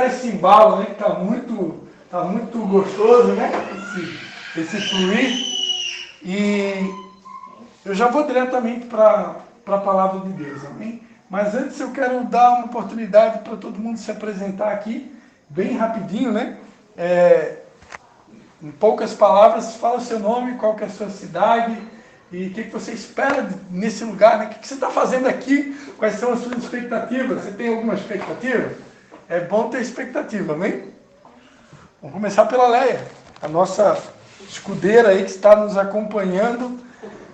aproveitar esse embalo, né, que está muito gostoso, né? Esse fluir. E eu já vou diretamente para a palavra de Deus, amém? Mas antes eu quero dar uma oportunidade para todo mundo se apresentar aqui, bem rapidinho, né? Em poucas palavras, fala o seu nome, qual que é a sua cidade e o que você espera nesse lugar, né? O que você está fazendo aqui, quais são as suas expectativas? Você tem alguma expectativa? É bom ter expectativa, amém? Vamos começar pela Leia, a nossa escudeira aí que está nos acompanhando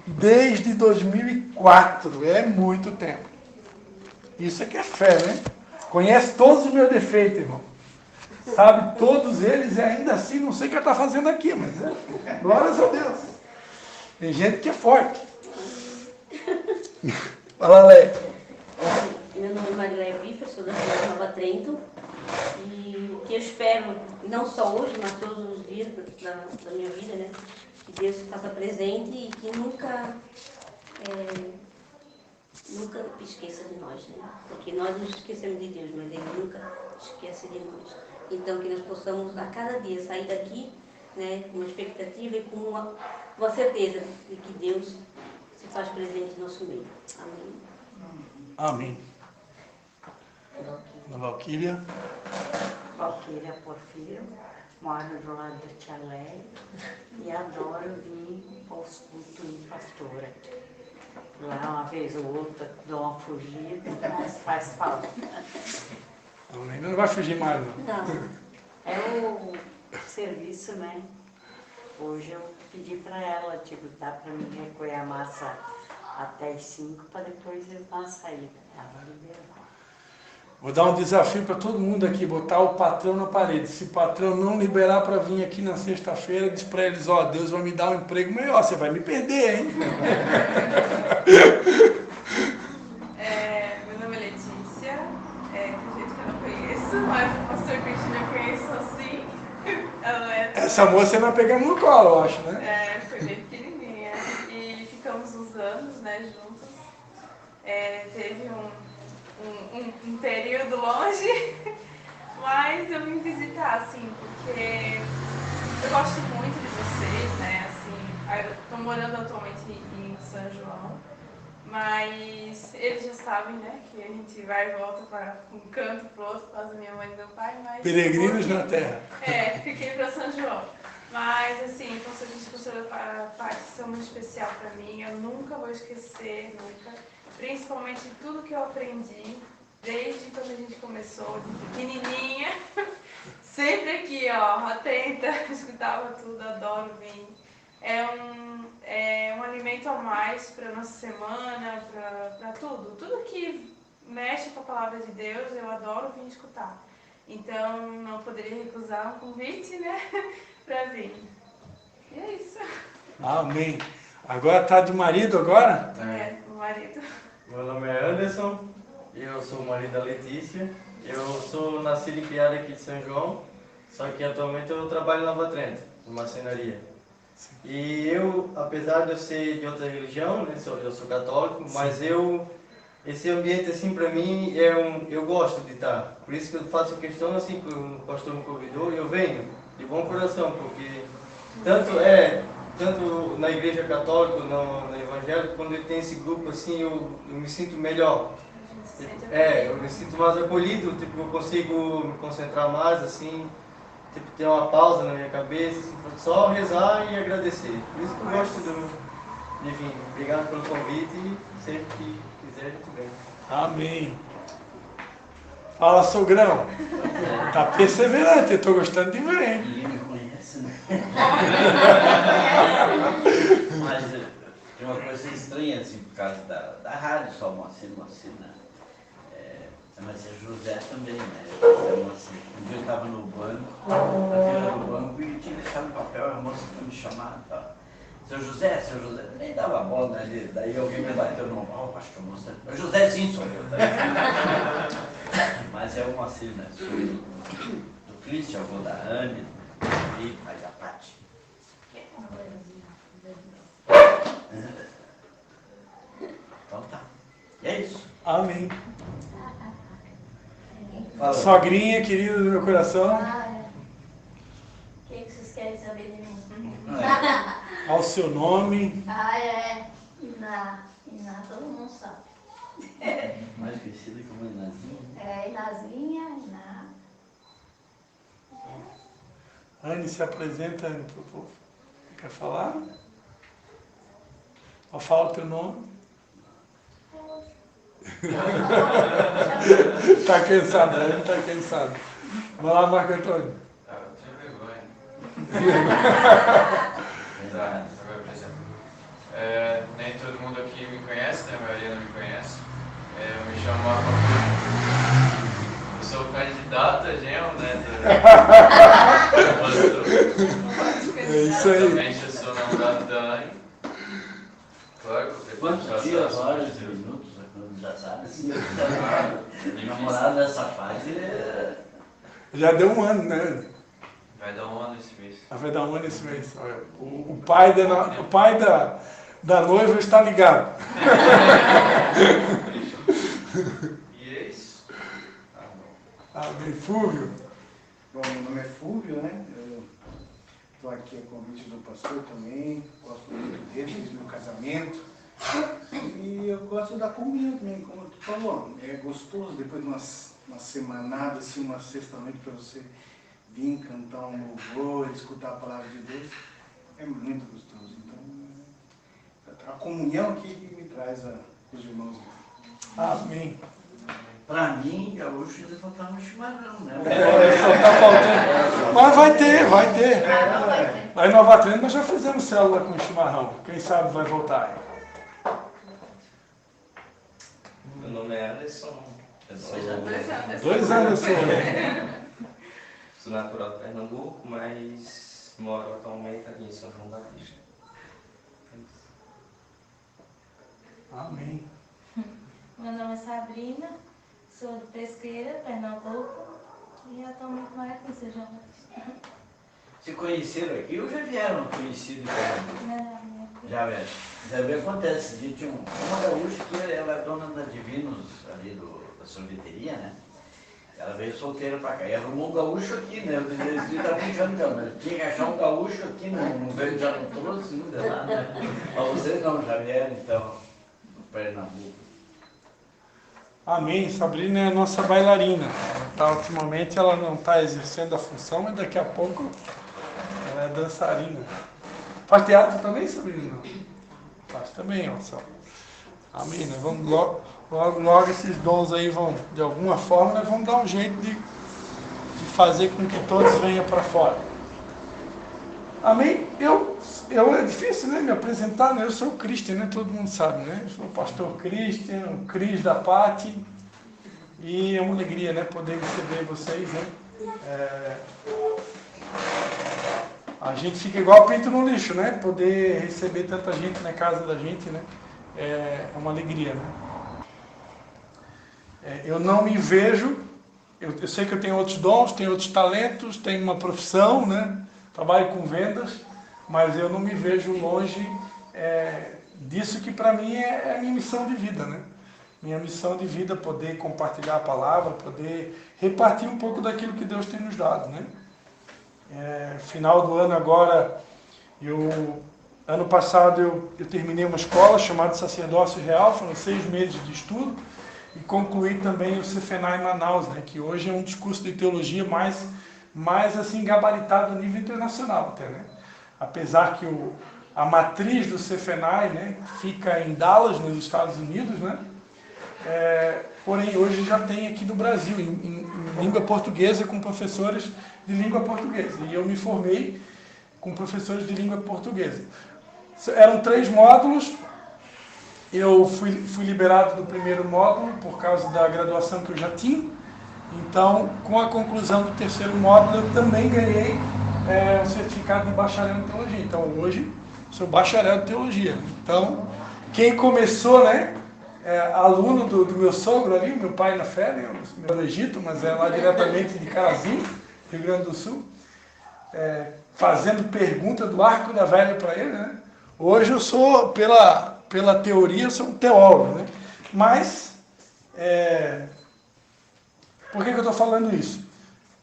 desde 2004, é muito tempo. Isso é que é fé, né? Conhece todos os meus defeitos, irmão. Sabe todos eles e ainda assim não sei o que está fazendo aqui, mas glórias a Deus. Tem gente que é forte. Fala, Lé. Meu nome é Marileia Bifa, sou da cidade de Nova Trento. E o que eu espero, não só hoje, mas todos os dias da minha vida, né? Que Deus se faça presente e que nunca esqueça de nós, né? Porque nós nos esquecemos de Deus, mas Ele nunca esquece de nós. Então, que nós possamos a cada dia sair daqui, né, com uma expectativa e com uma certeza de que Deus se faz presente no nosso meio. Amém. Amém. Valquíria. Valquíria Porfírio, moro do lado da Tia Leia e adoro vir aos cultos em Pastora. Lá uma vez ou outra dou uma fugida, mas faz falta. Amém. Não vai fugir mais, não. Não. É o serviço, né? Hoje eu pedi para ela, tipo, dá para mim recolher a massa até as 5 para depois eu dar uma saída. Ela liberou. Vou dar um desafio para todo mundo aqui, botar o patrão na parede. Se o patrão não liberar para vir aqui na sexta-feira, diz para eles, ó, Deus vai me dar um emprego melhor, você vai me perder, hein? Meu nome é Letícia, tem gente que eu não conheço, mas o pastor Cristina eu conheço assim. Ela Essa moça nós pegamos no colo, eu acho, né? foi bem pequenininha e ficamos uns anos, né, juntos. Teve um período longe, mas eu vim visitar, assim, porque eu gosto muito de vocês, né, assim, eu estou morando atualmente em São João, mas eles já sabem, né, que a gente vai e volta para um canto pro outro, por causa da minha mãe e do meu pai, mas... Peregrinos na terra. Fiquei para São João. Mas, assim, então, se a gente considera a participação muito especial para mim, eu nunca vou esquecer, nunca. Principalmente tudo que eu aprendi, desde quando a gente começou, de pequenininha. Sempre aqui, ó, atenta, escutava tudo, adoro vir. É um alimento a mais para nossa semana, para tudo. Tudo que mexe com a palavra de Deus, eu adoro vir escutar. Então, não poderia recusar um convite, né, para vir. E é isso. Amém. Agora tá de marido agora? O marido. Meu nome é Anderson, eu sou o marido da Letícia. Eu sou nascido e criado aqui de São João, só que atualmente eu trabalho na Nova Trento, em marcenaria. E eu, apesar de eu ser de outra religião, né, eu sou católico, mas esse ambiente assim para mim eu gosto de estar. Por isso que eu faço questão assim que o pastor me convidou, eu venho de bom coração, porque tanto na igreja católica, no evangélico, quando tem esse grupo assim, eu me sinto melhor. Eu me sinto mais acolhido, tipo, eu consigo me concentrar mais assim, tipo, ter uma pausa na minha cabeça, assim, só rezar e agradecer. Por isso que eu gosto de vir. Obrigado pelo convite e sempre que quiser a gente vem. Amém. Fala, sogrão. Tá perseverante, eu tô gostando de ver, hein? Ninguém me conhece, né? Mas tem uma coisa estranha, assim, por causa da rádio, só Moacir, né? Mas é José também, né? Um dia eu estava no banco, na fila do banco, e tinha deixado um papel, a moça foi me chamar e tal. Seu José, nem dava bola, né? Daí alguém me bateu no mal, acho que a moça... O José sim, sou eu. Mas é o Moacir, né? Sou do Cristian, avô da Anne, e pai da Paty. Então tá. E é isso. Amém. Fala. Sogrinha querida do meu coração, O que vocês querem saber de mim? ao seu nome, Iná, todo mundo sabe. Mais conhecida como Inazinha. Inazinha, Iná. Anne, se apresenta, Anne, pro povo. Quer falar? Ou fala o teu nome. Tá cansado, Anne tá cansado. Vai lá, Marco Antônio. Eu tinha vergonha. Exato. Agora, por exemplo, nem todo mundo aqui me conhece, né? A maioria não me conhece. Eu me chamo Marco Antônio. Eu sou candidato a genro, né? É isso aí. Atualmente eu sou namorado da Anne. Claro, Quantos dias, horas, minutos, já sabe, assim, namorado nessa fase Já deu um ano, né? vai dar um ano esse mês. Vai dar um ano esse mês. Olha, o pai da noiva está ligado. E é isso. Amém. Fúvio. Bom, meu nome é Fúvio, né? Eu estou aqui a convite do pastor também, gosto muito dele, desde meu casamento. E eu gosto da comunhão também, como tu falou. É gostoso depois de uma semanada, assim, uma sexta-noite para você vir cantar um louvor, escutar a palavra de Deus. É muito gostoso. Então, a comunhão aqui que me traz os irmãos. Amém. pra mim, gaúcho, ainda faltava um chimarrão, né? Só tá faltando. Mas vai ter. Lá em Nova Trento nós já fizemos célula com chimarrão. Quem sabe vai voltar. Meu nome é Anderson. Eu sou, 2 anos eu sou. sou natural de Pernambuco, mas moro atualmente aqui em São João Batista. Amém. Meu nome é Sabrina, sou de Pesqueira, Pernambuco, e atualmente moro aqui em São João Batista. Se conheceram aqui ou já vieram conhecidos? Não, Já vieram. Já vê, acontece, a gente tinha uma gaúcha que ela é dona da Divinos, ali da sorveteria, né? Ela veio solteira pra cá e arrumou um gaúcho aqui, né? Eles tá brincando, cara. Tinha que achar um gaúcho aqui, não veio, já não trouxe ainda lá, né? Mas vocês não, já vieram então, do Pernambuco. Amém. Sabrina é a nossa bailarina. Ultimamente ela não está exercendo a função, mas daqui a pouco ela é dançarina. Faz teatro também, Sabrina? Faz também, ó. Só. Amém. Nós vamos logo esses dons aí vão, de alguma forma, nós vamos dar um jeito de fazer com que todos venham para fora. Amém? É difícil, né, me apresentar, né? Eu sou o Christian, né? Todo mundo sabe, né? Eu sou o pastor Christian, o Cris da Pati, e é uma alegria, né, poder receber vocês, né? A gente fica igual pinto no lixo, né? Poder receber tanta gente na casa da gente, né? É uma alegria, né? Eu não me vejo, eu sei que eu tenho outros dons, tenho outros talentos, tenho uma profissão, né? Trabalho com vendas, mas eu não me vejo longe disso que para mim é a minha missão de vida, né? Minha missão de vida é poder compartilhar a palavra, poder repartir um pouco daquilo que Deus tem nos dado, né? Final do ano agora, ano passado eu terminei uma escola chamada Sacerdócio Real, foram 6 meses de estudo, e concluí também o CFNA em Manaus, né? Que hoje é um discurso de teologia mais assim gabaritado a nível internacional até, né? Apesar que a matriz do CFNAI, né, fica em Dallas, nos Estados Unidos, né? Porém, hoje já tem aqui no Brasil, em língua portuguesa, com professores de língua portuguesa. E eu me formei com professores de língua portuguesa. Eram 3 módulos, eu fui liberado do primeiro módulo por causa da graduação que eu já tinha. Então, com a conclusão do 3º módulo, eu também ganhei o certificado de bacharel em teologia. Então, hoje, sou bacharel de teologia. Então, quem começou, né, aluno do meu sogro ali, meu pai na fé, né, meu do Egito, mas é lá diretamente de Carazinho, Rio Grande do Sul, fazendo pergunta do Arco da Velha para ele, né? Hoje eu sou, pela teoria, eu sou um teólogo, né? Mas, Por que eu estou falando isso?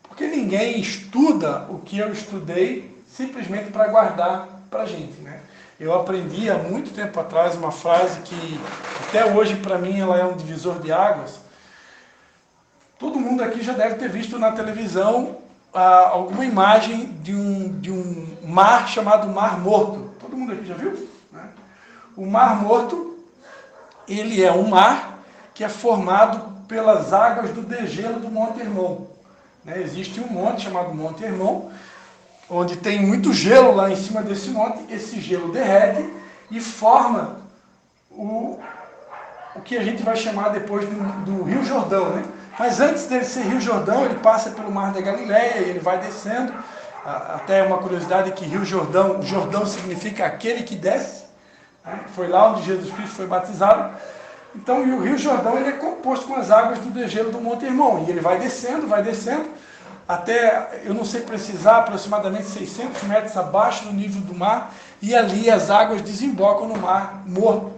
Porque ninguém estuda o que eu estudei simplesmente para guardar para a gente, né? Eu aprendi há muito tempo atrás uma frase que até hoje para mim ela é um divisor de águas. Todo mundo aqui já deve ter visto na televisão alguma imagem de um mar chamado Mar Morto. Todo mundo aqui já viu? Né? O Mar Morto, ele é um mar que é formado pelas águas do degelo do Monte Hermon. Né? Existe um monte chamado Monte Hermon, onde tem muito gelo lá em cima desse monte. Esse gelo derrete e forma o que a gente vai chamar depois do Rio Jordão, né? Mas antes dele ser Rio Jordão, ele passa pelo Mar da Galileia e ele vai descendo. Até uma curiosidade que Rio Jordão, Jordão significa aquele que desce. Né? Foi lá onde Jesus Cristo foi batizado. Então, o Rio Jordão ele é composto com as águas do degelo do Monte Hermon. E ele vai descendo, até, eu não sei precisar, aproximadamente 600 metros abaixo do nível do mar. E ali as águas desembocam no Mar Morto.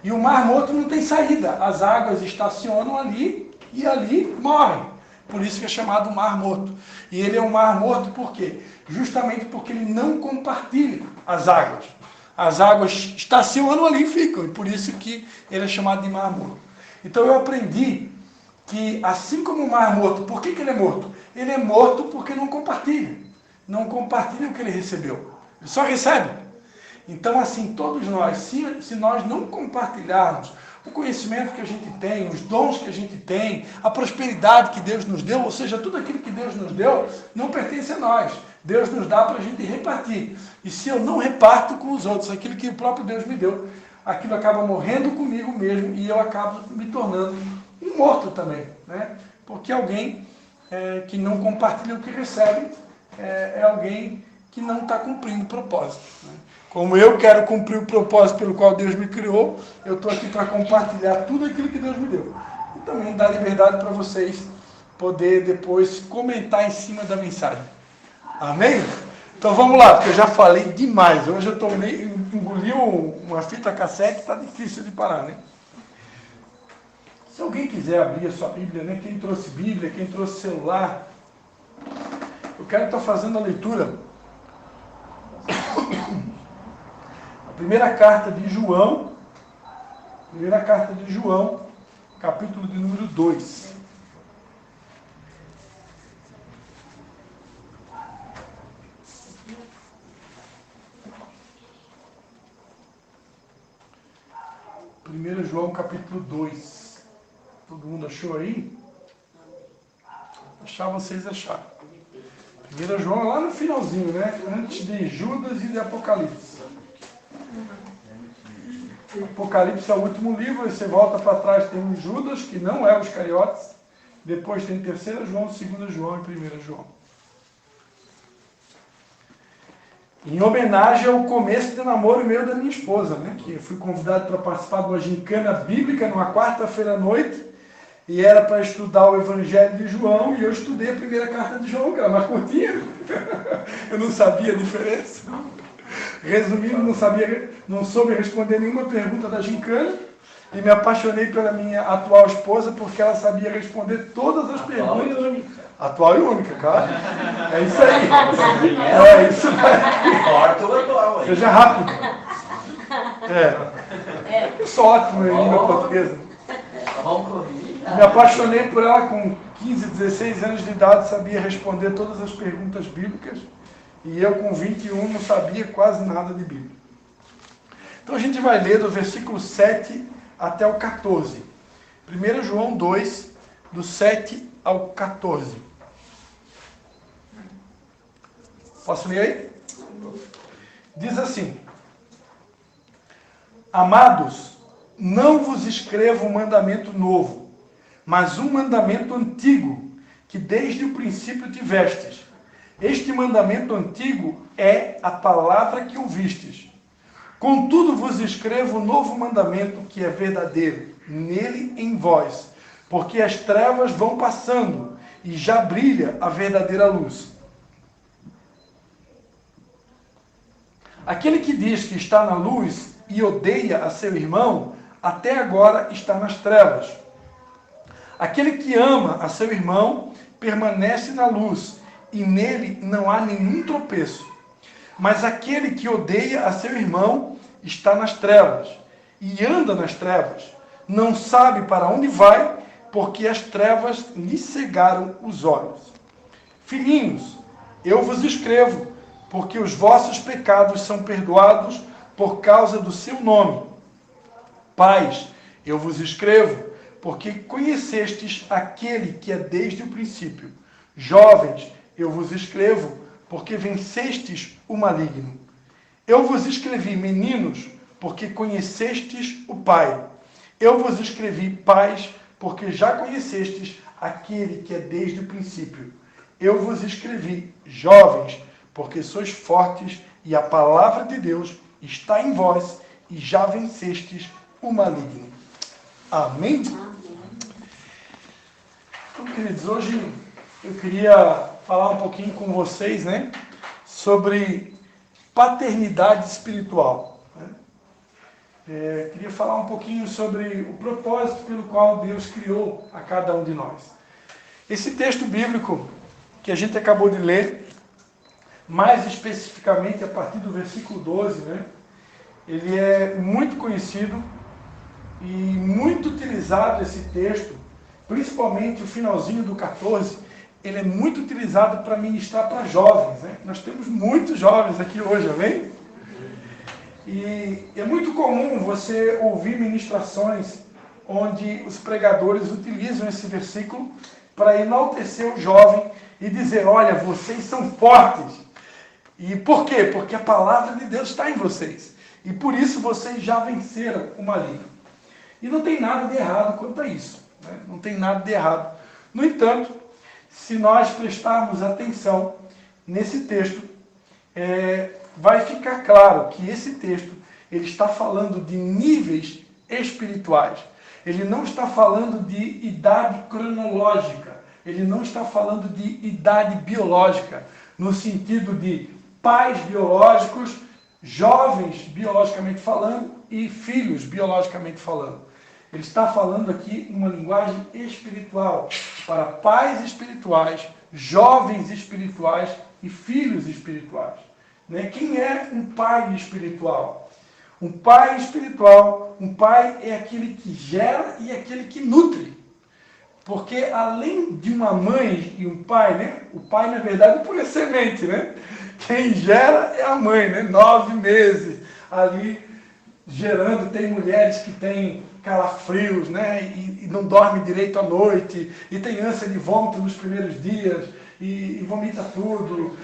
E o Mar Morto não tem saída. As águas estacionam ali e ali morrem. Por isso que é chamado Mar Morto. E ele é um Mar Morto por quê? Justamente porque ele não compartilha as águas. As águas estacionam ali e ficam. E por isso que ele é chamado de Mar Morto. Então eu aprendi que assim como o Mar Morto, por que ele é morto? Ele é morto porque não compartilha. Não compartilha o que ele recebeu. Ele só recebe. Então assim, todos nós, se nós não compartilharmos o conhecimento que a gente tem, os dons que a gente tem, a prosperidade que Deus nos deu, ou seja, tudo aquilo que Deus nos deu, não pertence a nós. Deus nos dá para a gente repartir. E se eu não reparto com os outros aquilo que o próprio Deus me deu, aquilo acaba morrendo comigo mesmo e eu acabo me tornando um morto também. Né? Porque alguém que não compartilha o que recebe é alguém que não está cumprindo o propósito. Né? Como eu quero cumprir o propósito pelo qual Deus me criou, eu estou aqui para compartilhar tudo aquilo que Deus me deu. E também dar liberdade para vocês poder depois comentar em cima da mensagem. Amém? Então vamos lá, porque eu já falei demais. Hoje eu engoli uma fita cassete, está difícil de parar, né? Se alguém quiser abrir a sua Bíblia, né? Quem trouxe Bíblia, quem trouxe celular, eu quero estar fazendo a leitura. Primeira carta de João, capítulo de número 2. Primeiro João, capítulo 2. Todo mundo achou aí? Achar, vocês acharam. 1 João lá no finalzinho, né? Antes de Judas e de Apocalipse. Apocalipse é o último livro, aí você volta para trás, tem o Judas, que não é os Cariotes. Depois tem 3 João, 2 João e 1 João. Em homenagem ao começo do namoro meu e da minha esposa, né? Que eu fui convidado para participar de uma gincana bíblica numa quarta-feira à noite. E era para estudar o Evangelho de João, e eu estudei a primeira carta de João, que era mais curtinha. Eu não sabia a diferença. Resumindo, não soube responder nenhuma pergunta da gincana, e me apaixonei pela minha atual esposa, porque ela sabia responder todas as perguntas. Atual e única, cara. É isso aí. É isso aí. Seja rápido. Eu sou ótimo em língua portuguesa. Me apaixonei por ela com 15, 16 anos de idade, sabia responder todas as perguntas bíblicas, e eu com 21 não sabia quase nada de Bíblia. Então a gente vai ler do versículo 7 até o 14. 1 João 2, do 7 ao 14. Posso ler aí? Diz assim: Amados, não vos escrevo um mandamento novo, mas um mandamento antigo, que desde o princípio tivestes. Este mandamento antigo é a palavra que ouvistes. Contudo vos escrevo um novo mandamento que é verdadeiro, nele em vós, porque as trevas vão passando e já brilha a verdadeira luz. Aquele que diz que está na luz e odeia a seu irmão, até agora está nas trevas. Aquele que ama a seu irmão permanece na luz, e nele não há nenhum tropeço. Mas aquele que odeia a seu irmão está nas trevas, e anda nas trevas, não sabe para onde vai, porque as trevas lhe cegaram os olhos. Filhinhos, eu vos escrevo, porque os vossos pecados são perdoados por causa do seu nome. Pais, eu vos escrevo, porque conhecestes aquele que é desde o princípio. Jovens, eu vos escrevo, porque vencestes o maligno. Eu vos escrevi, meninos, porque conhecestes o Pai. Eu vos escrevi, pais, porque já conhecestes aquele que é desde o princípio. Eu vos escrevi, jovens, porque sois fortes e a palavra de Deus está em vós e já vencestes o maligno. Amém? Então, queridos, hoje eu queria falar um pouquinho com vocês, né, sobre paternidade espiritual. Queria falar um pouquinho sobre o propósito pelo qual Deus criou a cada um de nós. Esse texto bíblico que a gente acabou de ler, mais especificamente a partir do versículo 12, né, ele é muito conhecido e muito utilizado, esse texto, principalmente o finalzinho do 14, ele é muito utilizado para ministrar para jovens, né? Nós temos muitos jovens aqui hoje, amém? E é muito comum você ouvir ministrações onde os pregadores utilizam esse versículo para enaltecer o jovem e dizer, olha, vocês são fortes. E por quê? Porque a palavra de Deus está em vocês. E por isso vocês já venceram o maligno. E não tem nada de errado quanto a isso, né? Não tem nada de errado. No entanto, se nós prestarmos atenção nesse texto, vai ficar claro que esse texto ele está falando de níveis espirituais. Ele não está falando de idade cronológica. Ele não está falando de idade biológica, no sentido de pais biológicos, jovens biologicamente falando e filhos biologicamente falando. Ele está falando aqui uma linguagem espiritual, para pais espirituais, jovens espirituais e filhos espirituais. Né? Quem é um pai espiritual? Um pai espiritual, um pai é aquele que gera e aquele que nutre. Porque além de uma mãe e um pai, né? O pai na verdade é por semente, né? Quem gera é a mãe, né? 9 meses ali gerando. Tem mulheres que têm calafrios, né? E não dorme direito à noite, e tem ânsia de vômito nos primeiros dias, e vomita tudo.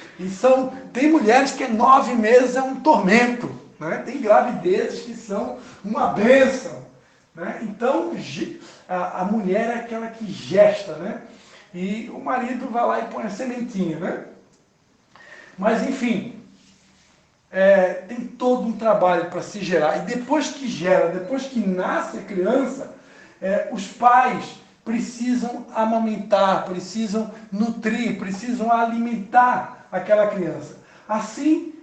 Tem mulheres que 9 meses é um tormento, né? Tem gravidezes que são uma bênção, né? Então a mulher é aquela que gesta, né? E o marido vai lá e põe a sementinha, né? Mas enfim, tem todo um trabalho para se gerar. E depois que gera, depois que nasce a criança, os pais precisam amamentar, precisam nutrir, precisam alimentar aquela criança. Assim,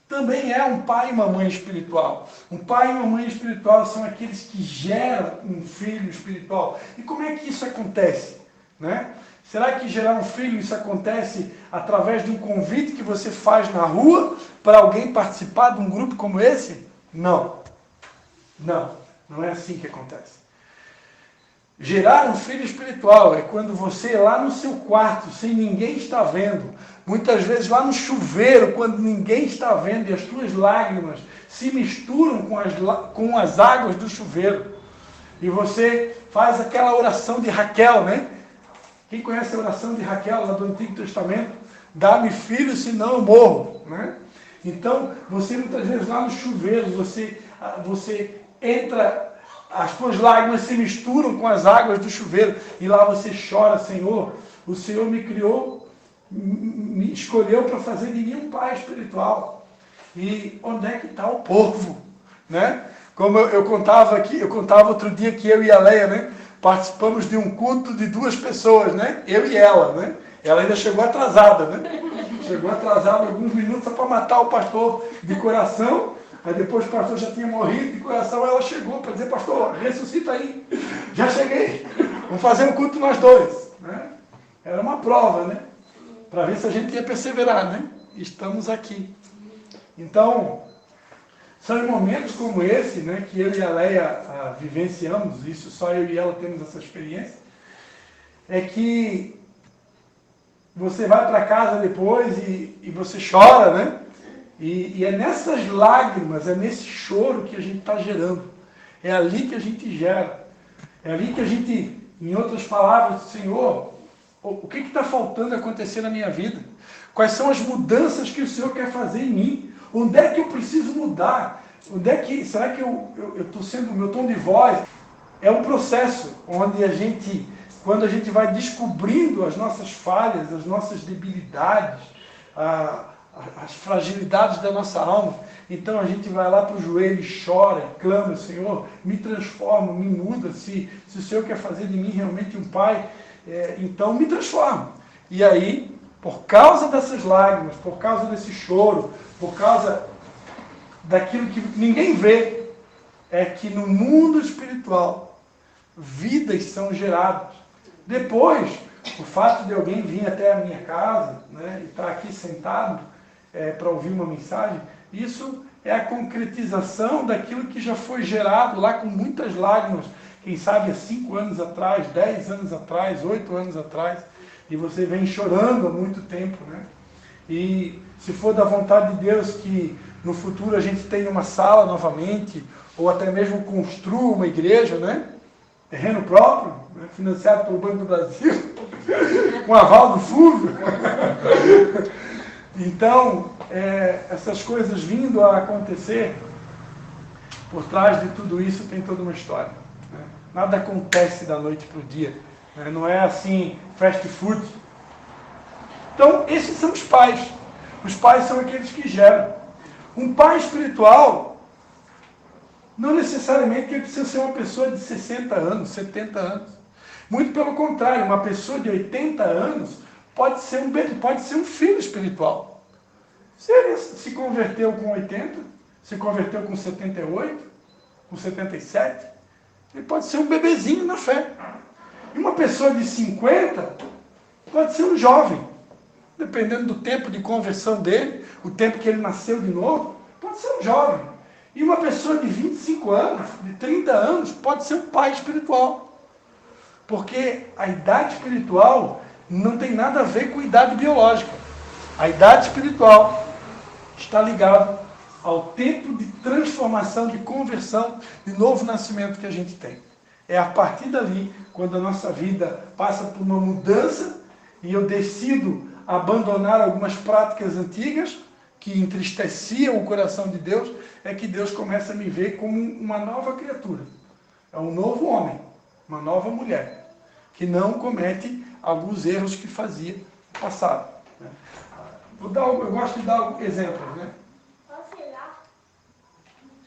também é um pai e uma mãe espiritual. Um pai e uma mãe espiritual são aqueles que geram um filho espiritual. E como é que isso acontece? Né? Será que gerar um filho, isso acontece através de um convite que você faz na rua para alguém participar de um grupo como esse? Não. Não é assim que acontece. Gerar um filho espiritual é quando você, lá no seu quarto, sem ninguém estar vendo, muitas vezes lá no chuveiro, quando ninguém está vendo e as suas lágrimas se misturam com as águas do chuveiro, e você faz aquela oração de Raquel, né? Quem conhece a oração de Raquel lá do Antigo Testamento? Dá-me filho, senão eu morro, né? Então, você muitas vezes lá no chuveiro, você entra, as suas lágrimas se misturam com as águas do chuveiro, e lá você chora, Senhor, o Senhor me criou, me escolheu para fazer de mim um pai espiritual. E onde é que está o povo? Né? Como eu contava outro dia que eu e a Leia, né, participamos de um culto de 2 pessoas, né? Eu e ela, né? Ela ainda chegou atrasada, né? Chegou atrasada alguns minutos só para matar o pastor de coração. Aí depois o pastor já tinha morrido de coração, ela chegou para dizer, pastor, ressuscita aí. Já cheguei. Vamos fazer um culto nós dois, né? Era uma prova, né? Para ver se a gente ia perseverar, né? Estamos aqui. Então, são em momentos como esse, né, que eu e a Leia vivenciamos, isso só eu e ela temos essa experiência, é que você vai para casa depois e você chora, né? E é nessas lágrimas, é nesse choro que a gente está gerando. É ali que a gente gera. É ali que a gente, em outras palavras, Senhor, o que está faltando acontecer na minha vida? Quais são as mudanças que o Senhor quer fazer em mim? Onde é que eu preciso mudar? Onde é que, será que eu estou sendo, o meu tom de voz? É um processo onde a gente, quando a gente vai descobrindo as nossas falhas, as nossas debilidades, as fragilidades da nossa alma, então a gente vai lá para o joelho e chora, e clama, Senhor, me transforma, me muda, se o Senhor quer fazer de mim realmente um pai, então me transforma. E aí, por causa dessas lágrimas, por causa desse choro, por causa daquilo que ninguém vê, é que no mundo espiritual, vidas são geradas. Depois, o fato de alguém vir até a minha casa, né, e estar aqui sentado para ouvir uma mensagem, isso é a concretização daquilo que já foi gerado lá com muitas lágrimas, quem sabe há 5 anos atrás, 10 anos atrás, 8 anos atrás, e você vem chorando há muito tempo, né? E se for da vontade de Deus que no futuro a gente tenha uma sala novamente, ou até mesmo construa uma igreja, né? Terreno próprio, né? Financiado pelo Banco do Brasil, com aval do Fulvio. Então, essas coisas vindo a acontecer, por trás de tudo isso tem toda uma história, né? Nada acontece da noite para o dia, né? Não é assim, fast food. Então, esses são os pais. Os pais são aqueles que geram. Um pai espiritual não necessariamente precisa ser uma pessoa de 60 anos, 70 anos. Muito pelo contrário, uma pessoa de 80 anos pode ser um filho espiritual. Se ele se converteu com 80, se converteu com 78, com 77, ele pode ser um bebezinho na fé. E uma pessoa de 50 pode ser um jovem. Dependendo do tempo de conversão dele, o tempo que ele nasceu de novo, pode ser um jovem. E uma pessoa de 25 anos, de 30 anos, pode ser um pai espiritual. Porque a idade espiritual não tem nada a ver com a idade biológica. A idade espiritual está ligada ao tempo de transformação, de conversão, de novo nascimento que a gente tem. É a partir dali, quando a nossa vida passa por uma mudança e eu decido abandonar algumas práticas antigas que entristeciam o coração de Deus, é que Deus começa a me ver como uma nova criatura. É um novo homem, uma nova mulher, que não comete alguns erros que fazia no passado. Eu gosto de dar exemplos, né? Posso ir lá?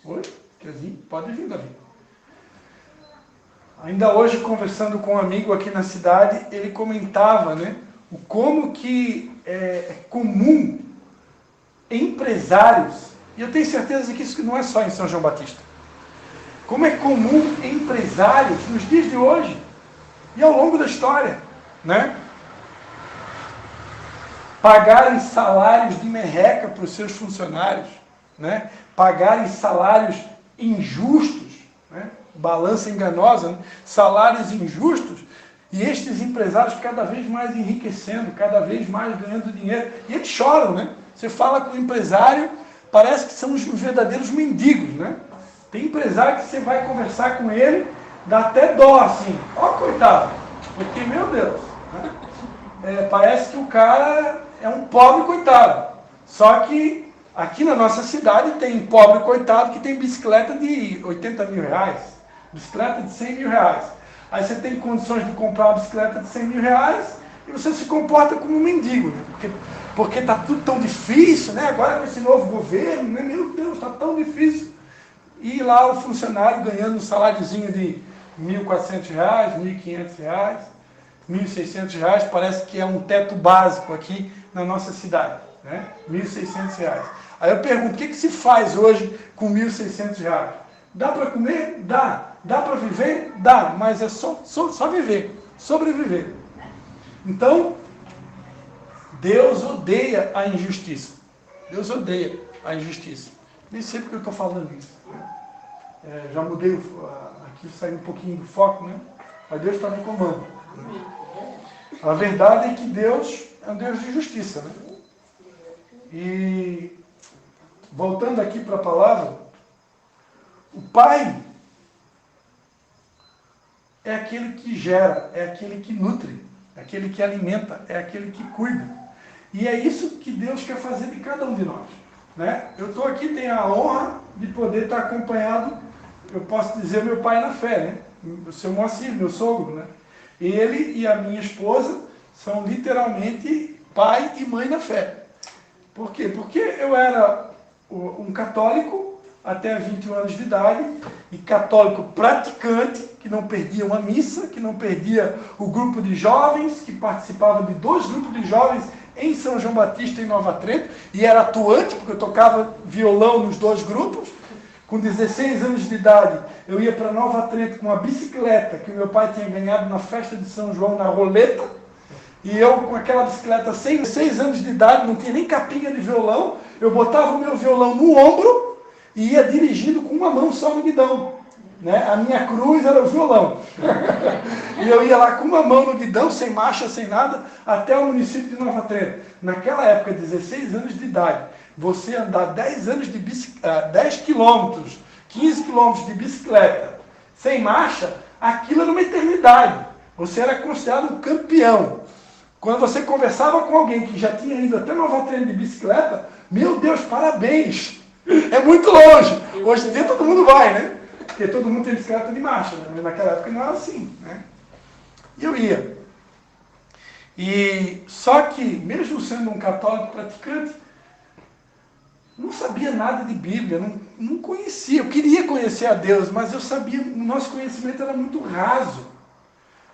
Oi? Quer vir? Pode vir, Davi. Ainda hoje, conversando com um amigo aqui na cidade, ele comentava, né, o como que é comum empresários, e eu tenho certeza que isso não é só em São João Batista, como é comum empresários nos dias de hoje e ao longo da história, né, pagarem salários de merreca para os seus funcionários, né, pagarem salários injustos, né, balança enganosa, né, salários injustos, e estes empresários cada vez mais enriquecendo, cada vez mais ganhando dinheiro. E eles choram, né? Você fala com o empresário, parece que são os verdadeiros mendigos, né? Tem empresário que você vai conversar com ele, dá até dó, assim. Ó, coitado. Porque, meu Deus, né? Parece que o cara é um pobre coitado. Só que aqui na nossa cidade tem pobre coitado que tem bicicleta de 80 mil reais, bicicleta de 100 mil reais. Aí você tem condições de comprar uma bicicleta de 100 mil reais e você se comporta como um mendigo, né? Porque está tudo tão difícil, né? Agora com esse novo governo, né? Meu Deus, está tão difícil. E lá o funcionário ganhando um saláriozinho de R$1.400, R$1.500, R$1.600, parece que é um teto básico aqui na nossa cidade, né? R$1.600. Aí eu pergunto, o que se faz hoje com R$1.600? Dá para comer? Dá. Dá para viver? Dá. Mas é só viver, sobreviver. Então, Deus odeia a injustiça. Deus odeia a injustiça. Nem sei porque eu estou falando isso. Já mudei, aqui saí um pouquinho do foco, né? Mas Deus está no comando. A verdade é que Deus é um Deus de justiça, né? E voltando aqui para a palavra, o Pai é aquele que gera, é aquele que nutre, é aquele que alimenta, é aquele que cuida. E é isso que Deus quer fazer de cada um de nós, né? Eu estou aqui, tenho a honra de poder estar acompanhado, eu posso dizer, meu pai na fé, né? O seu Moacir, meu sogro, né? Ele e a minha esposa são literalmente pai e mãe na fé. Por quê? Porque eu era um católico até 21 anos de idade, e católico praticante, que não perdia uma missa, que não perdia o grupo de jovens, que participava de 2 grupos de jovens em São João Batista, em Nova Trento, e era atuante, porque eu tocava violão nos 2 grupos. Com 16 anos de idade, eu ia para Nova Trento com uma bicicleta que o meu pai tinha ganhado na festa de São João, na roleta, e eu com aquela bicicleta, 6 anos de idade, não tinha nem capinha de violão, eu botava o meu violão no ombro e ia dirigindo com uma mão só no guidão, né? A minha cruz era o violão. E eu ia lá com uma mão no guidão, sem marcha, sem nada, até o município de Nova Trento. Naquela época, 16 anos de idade, você andar 10 quilômetros, 15 quilômetros de bicicleta, sem marcha, aquilo era uma eternidade. Você era considerado um campeão. Quando você conversava com alguém que já tinha ido até Nova Trento de bicicleta, meu Deus, parabéns! É muito longe. Hoje em dia todo mundo vai, né? Porque todo mundo tem bicicleta de marcha, né? Mas naquela época não era assim, né? E eu ia. E só que, mesmo sendo um católico praticante, não sabia nada de Bíblia, não conhecia. Eu queria conhecer a Deus, mas eu sabia, o nosso conhecimento era muito raso.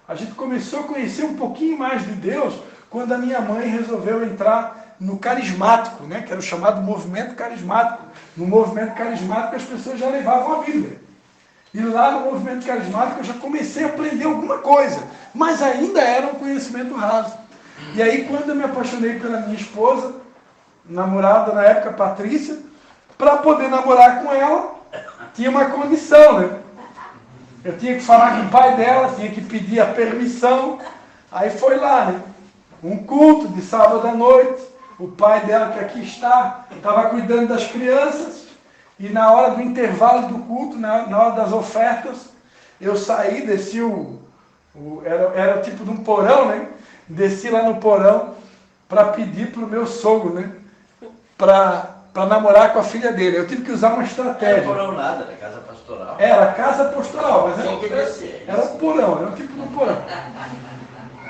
A gente começou a conhecer um pouquinho mais de Deus quando a minha mãe resolveu entrar no carismático, né, que era o chamado movimento carismático. No movimento carismático as pessoas já levavam a Bíblia. E lá no movimento carismático eu já comecei a aprender alguma coisa, mas ainda era um conhecimento raso. E aí quando eu me apaixonei pela minha esposa, namorada na época, Patrícia, para poder namorar com ela, tinha uma condição, né? Eu tinha que falar com o pai dela, tinha que pedir a permissão. Aí foi lá, né? Um culto de sábado à noite. O pai dela, que aqui está, estava cuidando das crianças. E na hora do intervalo do culto, na hora das ofertas, eu saí, desci era tipo de um porão, né? Desci lá no porão para pedir para o meu sogro, né? Para namorar com a filha dele. Eu tive que usar uma estratégia. Não era porão nada, era casa pastoral. Era casa pastoral, mas era um porão, era um tipo de um porão.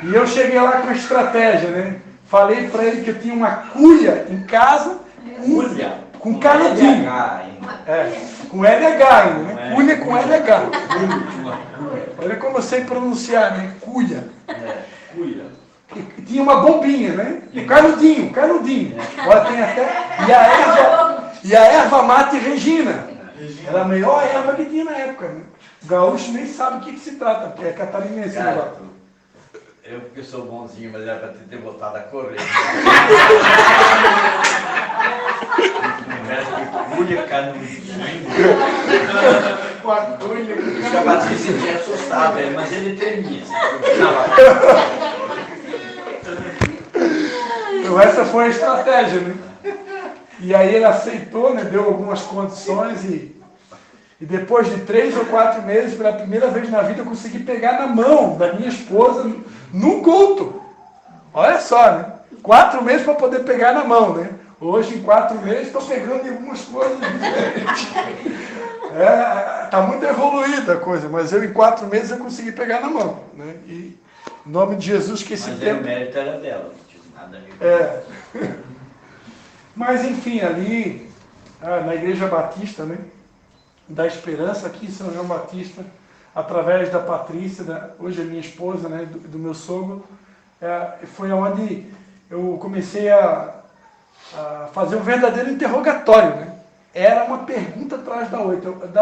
E eu cheguei lá com a estratégia, né? Falei para ele que eu tinha uma cuia em casa com canudinho. Com LH ainda, né? Cuia com LH. Olha como eu sei pronunciar, né? Cuia. Cuia. E tinha uma bombinha, né? E canudinho. Olha, tem até... E a erva mate Regina. Era a melhor erva que tinha na época, né? O gaúcho nem sabe o que se trata, porque é catarinense. Cara, eu porque sou bonzinho, mas era para ter botado a correr. Cuia, canudinho. Com a cuia. O Batista tinha assustado, mas ele tremia. Então essa foi a estratégia, né? E aí ele aceitou, né? Deu algumas condições e depois de 3 ou 4 meses, pela primeira vez na vida, eu consegui pegar na mão da minha esposa num culto. Olha só, né? 4 meses para poder pegar na mão, né? Hoje, em 4 meses, estou pegando em algumas coisas diferentes. Está muito evoluída a coisa, mas eu em 4 meses eu consegui pegar na mão, né? E em nome de Jesus que esse tempo... Mas o mérito era dela, não tinha nada a ver. Mas enfim, ali na Igreja Batista, né? Da Esperança, aqui em São João Batista, através da Patrícia, hoje é minha esposa, né? Do meu sogro, foi onde eu comecei a fazer um verdadeiro interrogatório, né? era uma pergunta atrás da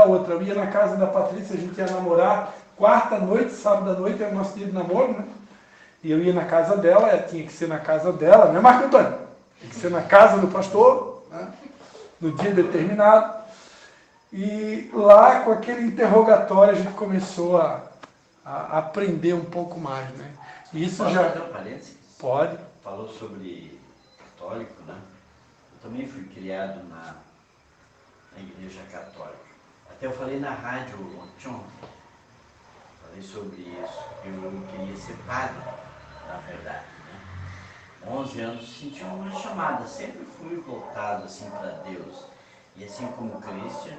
outra. Eu ia na casa da Patrícia, a gente ia namorar, quarta noite, sábado à noite, era o nosso dia de namoro, né? E eu ia na casa dela, tinha que ser na casa dela, né, Marco Antônio? Tinha que ser na casa do pastor, né? No dia determinado. E lá, com aquele interrogatório, a gente começou a aprender um pouco mais, né? E isso Posso já... fazer um parênteses? Pode. Falou sobre católico, né? Eu também fui criado na igreja católica. Até eu falei na rádio ontem, falei sobre isso. Eu queria ser padre, na verdade, né? 11 anos senti uma chamada, sempre fui voltado assim para Deus. E assim como Cristian,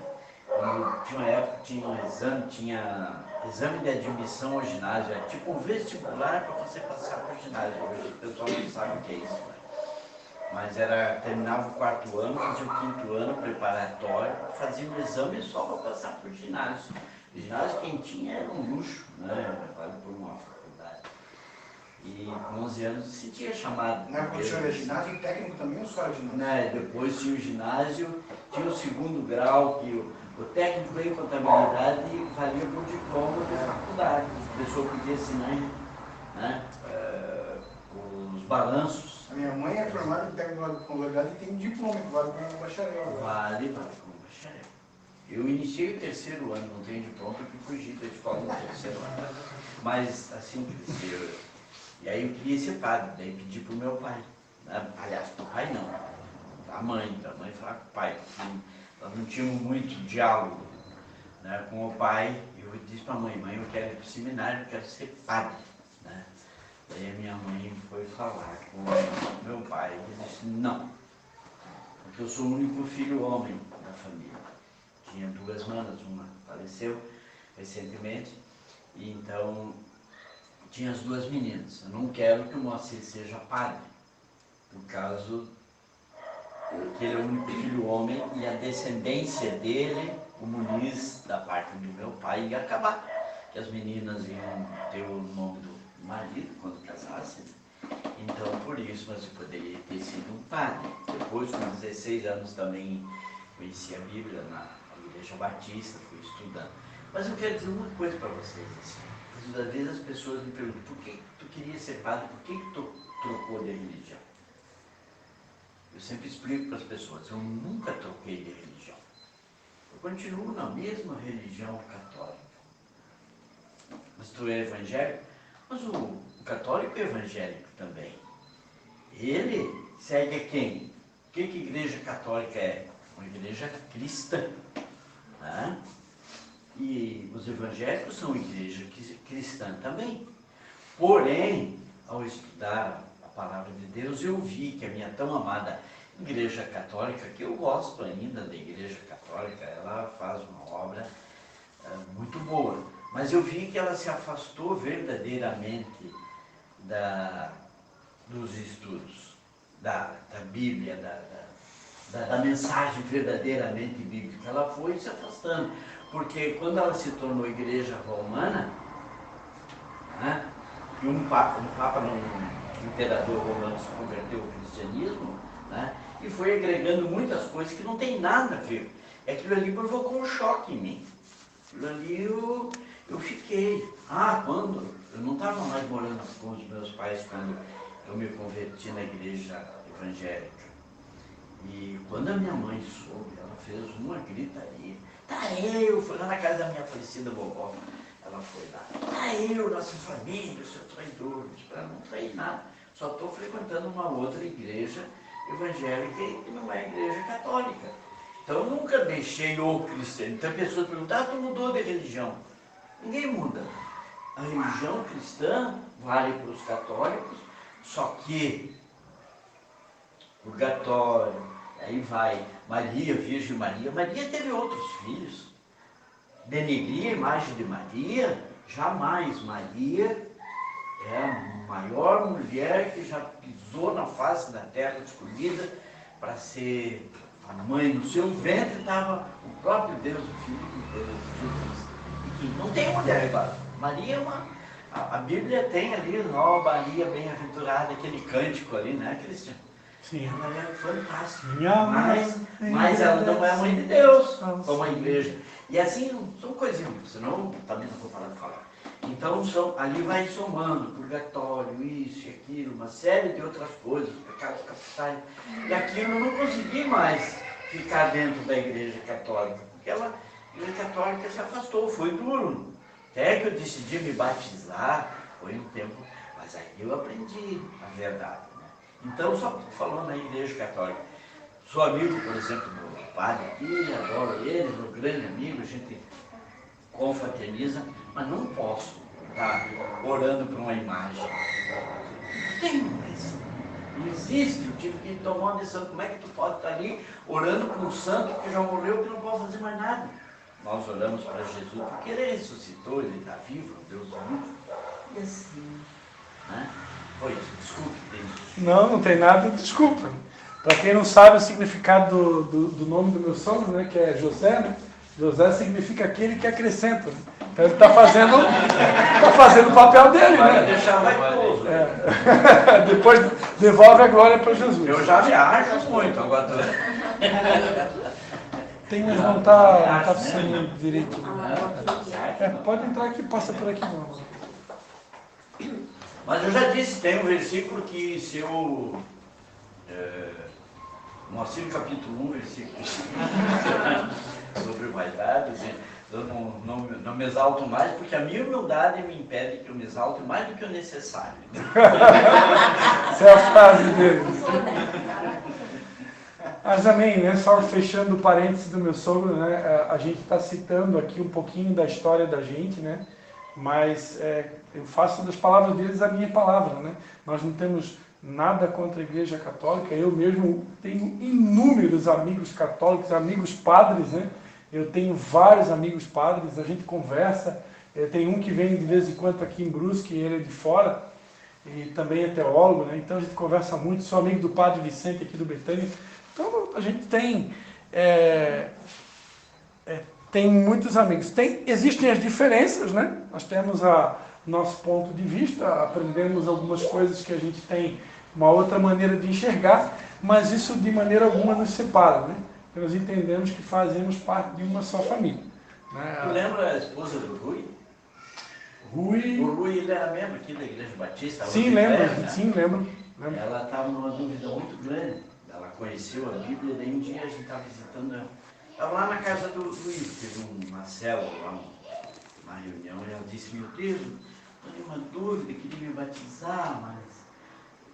tinha uma época que tinha exame de admissão ao ginásio, é tipo um vestibular para você passar para o ginásio. Hoje o pessoal não sabe o que é isso, né? Mas terminava o 4º ano, fazia o 5º ano preparatório, fazia um exame só para passar para o ginásio. O ginásio quem tinha era um luxo, né? Vale por uma faculdade. E com 11 anos eu sentia chamado. Na época o senhor era ginásio técnico também ou só era ginásio? Né? Depois tinha o ginásio, tinha o 2º grau, que o técnico em contabilidade valia por diploma da faculdade. A pessoa podia assinar, né? Os balanços. A minha mãe é formada em técnico de contabilidade e tem um diploma que vale como bacharel. Vale como bacharel. Eu iniciei o 3º ano, não tenho diploma porque fugi da escola no 3º ano. Mas assim cresceu. E aí eu queria ser padre, daí pedi para o meu pai. Né? Aliás, para o pai não. A mãe falava com o pai. Nós não tínhamos muito diálogo, né, com o pai. Eu disse para a mãe, eu quero ir para o seminário, eu quero ser padre. Né? Daí a minha mãe foi falar com o meu pai e disse, não, porque eu sou o único filho homem da família. Tinha 2 manas, uma faleceu recentemente, e então tinha as 2 meninas. Eu não quero que o Moacir seja padre, por causa que ele é o único filho homem e a descendência dele, o Muniz, da parte do meu pai, ia acabar. Que as meninas iam ter o nome do marido quando casassem. Então, por isso, nós poderia ter sido um padre. Depois, com 16 anos, também conheci a Bíblia na Igreja Batista, fui estudando. Mas eu quero dizer uma coisa para vocês. Assim. Às vezes as pessoas me perguntam, por que tu queria ser padre? Por que tu trocou de religião? Eu sempre explico para as pessoas, eu nunca troquei de religião. Eu continuo na mesma religião católica. Mas tu é evangélico? Mas o católico é evangélico também. Ele segue a quem? O que a igreja católica é? Uma igreja cristã. Né? E os evangélicos são igreja cristã também. Porém, ao estudar a palavra de Deus, eu vi que a minha tão amada igreja católica, que eu gosto ainda da igreja católica, ela faz uma obra muito boa. Mas eu vi que ela se afastou verdadeiramente dos estudos, da Bíblia, da mensagem verdadeiramente bíblica. Ela foi se afastando, porque quando ela se tornou igreja romana, né, e um papa um imperador romano se converteu ao cristianismo, né, e foi agregando muitas coisas que não tem nada a ver. Aquilo ali provocou um choque em mim. Aquilo ali eu fiquei. Quando? Eu não estava mais morando com os meus pais quando eu me converti na igreja evangélica. E quando a minha mãe soube, ela fez uma gritaria. Eu fui lá na casa da minha falecida vovó. Ela foi lá. Eu, nossa família, seu traidor. Eu disse, não traí nada. Só estou frequentando uma outra igreja evangélica que não é igreja católica. Então eu nunca deixei o cristiano. Então a pessoa pergunta, tu mudou de religião. Ninguém muda. A religião cristã vale para os católicos, só que purgatório, aí vai Maria, Virgem Maria. Maria teve outros filhos. Denegrir a imagem de Maria, jamais. Maria é a maior mulher que já pisou na face da terra, escolhida para ser a mãe. No seu ventre estava o próprio Deus, o Filho de Deus, Jesus. E que não tem mulher igual. Maria é uma... A Bíblia tem ali, ó Maria bem-aventurada, aquele cântico ali, né, Cristiano? Sim. Ela é fantástica. Minha mãe Mas ela não é a mãe de Deus, Não. como a igreja. E assim, são coisinhas, senão também não vou parar de falar. Então, ali vai somando, purgatório, isso e aquilo, uma série de outras coisas, pecados capitais. E aquilo eu não consegui mais ficar dentro da igreja católica, porque a igreja católica se afastou, foi duro. Até que eu decidi me batizar, foi um tempo, mas aí eu aprendi a verdade. Né? Então, só falando na igreja católica, sou amigo, por exemplo, do padre aqui, adoro ele, meu grande amigo, a gente confraterniza, mas não posso estar orando para uma imagem. Não tem mais. Não existe. Eu tive que tomar uma decisão. Como é que tu pode estar ali orando para um santo que já morreu, que não pode fazer mais nada? Nós oramos para Jesus porque ele ressuscitou, ele está vivo, Deus vivo. E assim, né? Foi isso, desculpe. Não tem nada, desculpa. Para quem não sabe o significado do nome do meu sogro, né, que é José, né? José significa aquele que acrescenta. Né? Então ele está fazendo o papel dele, Vai né? deixar vaidoso. Depois devolve a glória para Jesus. Eu já viajo muito, agora Tem, mas não está funcionando direito. Pode entrar aqui, passa por aqui. Não. Mas eu já disse, tem um versículo que se eu... Moacir capítulo 1, versículo 5, sobre vaidade, eu não me exalto mais, porque a minha humildade me impede que eu me exalte mais do que o necessário. Essa é a frase dele. Mas amém, né? Só fechando o parênteses do meu sogro, né? A gente está citando aqui um pouquinho da história da gente, né? Mas eu faço das palavras deles a minha palavra, né? Nós não temos nada contra a Igreja Católica. Eu mesmo tenho inúmeros amigos católicos, amigos padres, né? Eu tenho vários amigos padres, a gente conversa. Tem um que vem de vez em quando aqui em Brusque, ele é de fora, e também é teólogo, né? Então a gente conversa muito. Sou amigo do Padre Vicente aqui do Betânia. Então a gente tem muitos amigos. Existem as diferenças, né? Nós temos nosso ponto de vista, aprendemos algumas coisas que a gente tem uma outra maneira de enxergar, mas isso de maneira alguma nos separa, né? Nós entendemos que fazemos parte de uma só família. Né? Tu lembra a esposa do Rui? Rui... O Rui, ele era membro aqui da Igreja Batista. Sim, lembro. Ela estava numa dúvida muito grande. Ela conheceu a Bíblia, daí um dia a gente estava visitando ela. Estava lá na casa do Luiz, teve uma célula lá, uma reunião, e ela disse, meu Deus, estou em uma dúvida, queria me batizar, mas...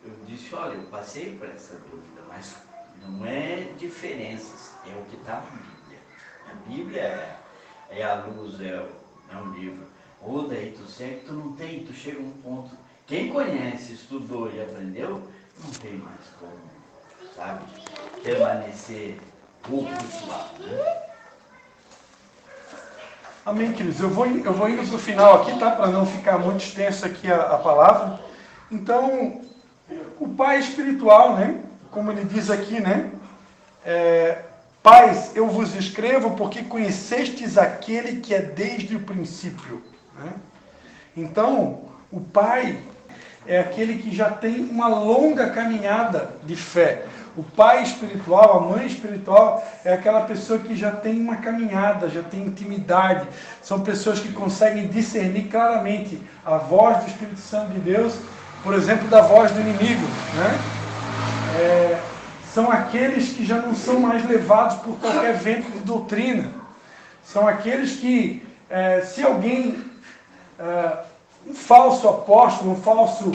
Eu disse, olha, eu passei por essa dúvida, mas não é diferenças, é o que está na Bíblia. A Bíblia é a luz, é um livro. Ou daí tu segue, tu não tem, tu chega a um ponto. Quem conhece, estudou e aprendeu, não tem mais como, sabe, permanecer oculto, né? Amém, queridos. Eu vou indo para o final aqui, tá? Para não ficar muito extenso aqui a palavra. Então, o pai espiritual, né? Como ele diz aqui, né? Pais, eu vos escrevo porque conhecestes aquele que é desde o princípio. Né? Então, o pai é aquele que já tem uma longa caminhada de fé. O pai espiritual, a mãe espiritual, é aquela pessoa que já tem uma caminhada, já tem intimidade. São pessoas que conseguem discernir claramente a voz do Espírito Santo de Deus, por exemplo, da voz do inimigo. Né? São aqueles que já não são mais levados por qualquer vento de doutrina. São aqueles que, se alguém, um falso apóstolo, um falso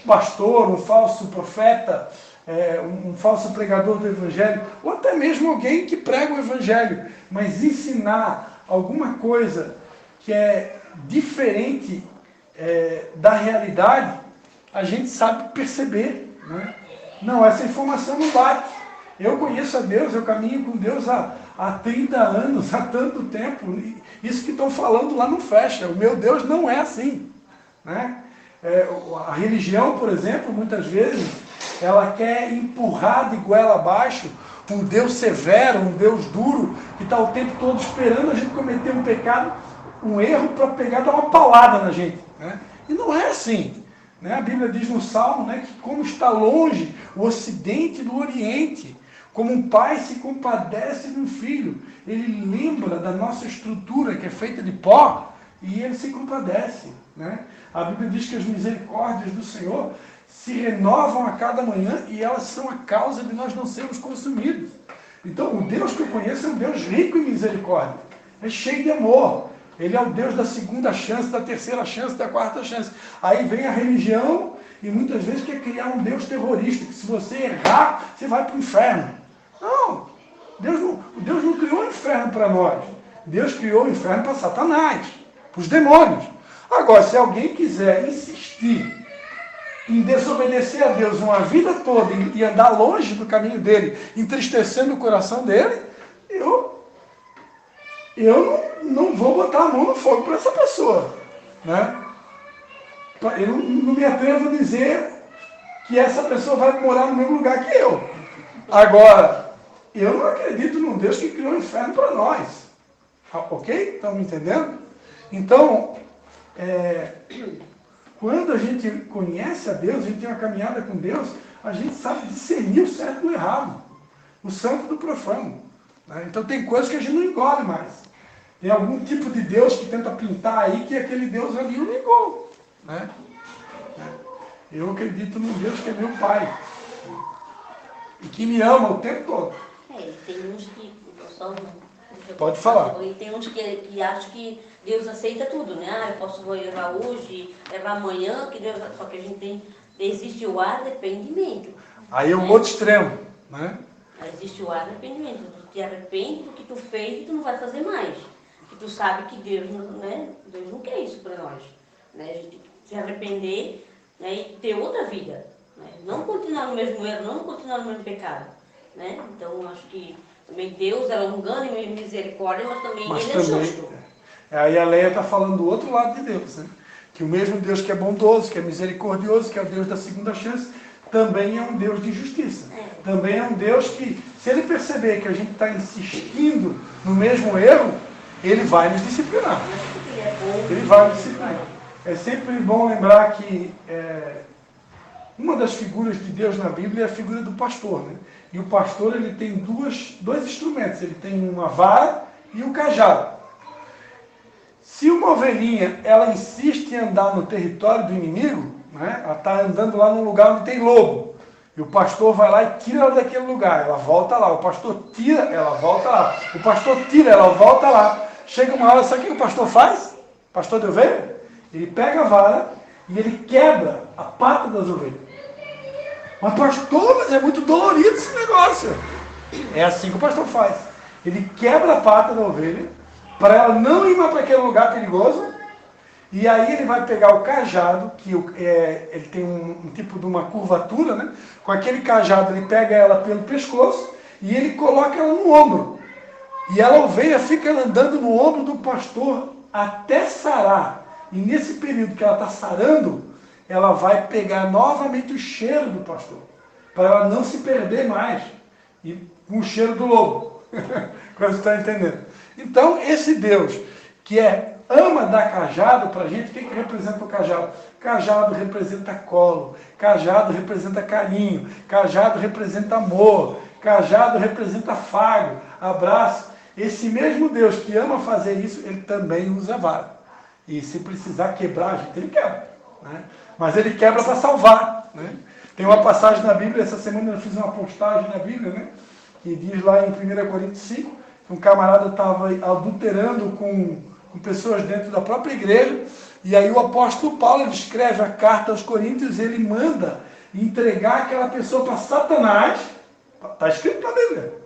pastor, um falso profeta, um falso pregador do Evangelho, ou até mesmo alguém que prega o Evangelho, mas ensinar alguma coisa que é diferente da realidade, a gente sabe perceber. Né? Não, essa informação não bate. Eu conheço a Deus, eu caminho com Deus há 30 anos, há tanto tempo. Isso que estão falando lá não fecha. O meu Deus não é assim. Né? A religião, por exemplo, muitas vezes, ela quer empurrar de goela abaixo um Deus severo, um Deus duro, que está o tempo todo esperando a gente cometer um pecado, um erro, para pegar e dar uma paulada na gente. Né? E não é assim. Né? A Bíblia diz no Salmo, né, que como está longe o Ocidente do Oriente, como um pai se compadece de um filho, ele lembra da nossa estrutura que é feita de pó e ele se compadece. Né? A Bíblia diz que as misericórdias do Senhor se renovam a cada manhã e elas são a causa de nós não sermos consumidos. Então, o Deus que eu conheço é um Deus rico em misericórdia, é cheio de amor. Ele é o Deus da segunda chance, da terceira chance, da quarta chance. Aí vem a religião e muitas vezes quer criar um Deus terrorista, que se você errar, você vai para o inferno. Não, Deus não criou o inferno para nós. Deus criou o inferno para Satanás, para os demônios. Agora, se alguém quiser insistir em desobedecer a Deus uma vida toda e andar longe do caminho dele, entristecendo o coração dele, eu não vou botar a mão no fogo para essa pessoa. Né? Eu não me atrevo a dizer que essa pessoa vai morar no mesmo lugar que eu. Agora, eu não acredito num Deus que criou o inferno para nós. Ok? Estão me entendendo? Então, quando a gente conhece a Deus, a gente tem uma caminhada com Deus, a gente sabe discernir o certo do errado, o santo do profano. Né? Então tem coisas que a gente não engole mais. Tem algum tipo de Deus que tenta pintar aí que aquele Deus ali não ligou. Né? Eu acredito num Deus que é meu Pai e que me ama o tempo todo. Tem uns que... Pode falar. E tem uns que acham que Deus aceita tudo, né? Eu posso errar hoje, errar amanhã, que Deus... Só que a gente tem... Existe o arrependimento. Aí é um outro extremo, né? Existe o arrependimento. Tu te arrepende do que tu fez e tu não vai fazer mais. Que tu sabe que Deus, né? Deus não quer isso para nós. Né? A gente se arrepender, né? E ter outra vida. Né? Não continuar no mesmo erro, não continuar no mesmo pecado. Né? Então, acho que também Deus é longano e misericórdia, mas também Ele é justo. Aí a Leia está falando do outro lado de Deus, né? Que o mesmo Deus que é bondoso, que é misericordioso, que é o Deus da segunda chance, também é um Deus de justiça. Também é um Deus que, se Ele perceber que a gente está insistindo no mesmo erro, Ele vai nos disciplinar. Ele vai nos disciplinar. É sempre bom lembrar que uma das figuras de Deus na Bíblia é a figura do pastor, né? E o pastor, ele tem dois instrumentos. Ele tem uma vara e um cajado. Se uma ovelhinha, ela insiste em andar no território do inimigo, né? Ela está andando lá num lugar onde tem lobo. E o pastor vai lá e tira ela daquele lugar. Ela volta lá. O pastor tira, ela volta lá. O pastor tira, ela volta lá. Chega uma hora, sabe o que o pastor faz? O pastor de ovelha? Ele pega a vara e ele quebra a pata das ovelhas. Mas pastor, mas é muito dolorido esse negócio. É assim que o pastor faz. Ele quebra a pata da ovelha para ela não ir mais para aquele lugar perigoso. E aí ele vai pegar o cajado, que ele tem um tipo de uma curvatura, né? Com aquele cajado ele pega ela pelo pescoço e ele coloca ela no ombro. E a ovelha fica andando no ombro do pastor até sarar. E nesse período que ela está sarando, ela vai pegar novamente o cheiro do pastor, para ela não se perder mais, e com o cheiro do lobo. Você está entendendo? Então, esse Deus que ama dar cajado para a gente, o que representa o cajado? Cajado representa colo, cajado representa carinho, cajado representa amor, cajado representa afago, abraço. Esse mesmo Deus que ama fazer isso, ele também usa vara. E se precisar quebrar a gente, ele quebra. Né? Mas ele quebra para salvar. Né? Tem uma passagem na Bíblia, essa semana eu fiz uma postagem na Bíblia, né? Que diz lá em 1 Coríntios 5, que um camarada estava adulterando com pessoas dentro da própria igreja, e aí o apóstolo Paulo ele escreve a carta aos Coríntios, ele manda entregar aquela pessoa para Satanás. Está escrito na Bíblia.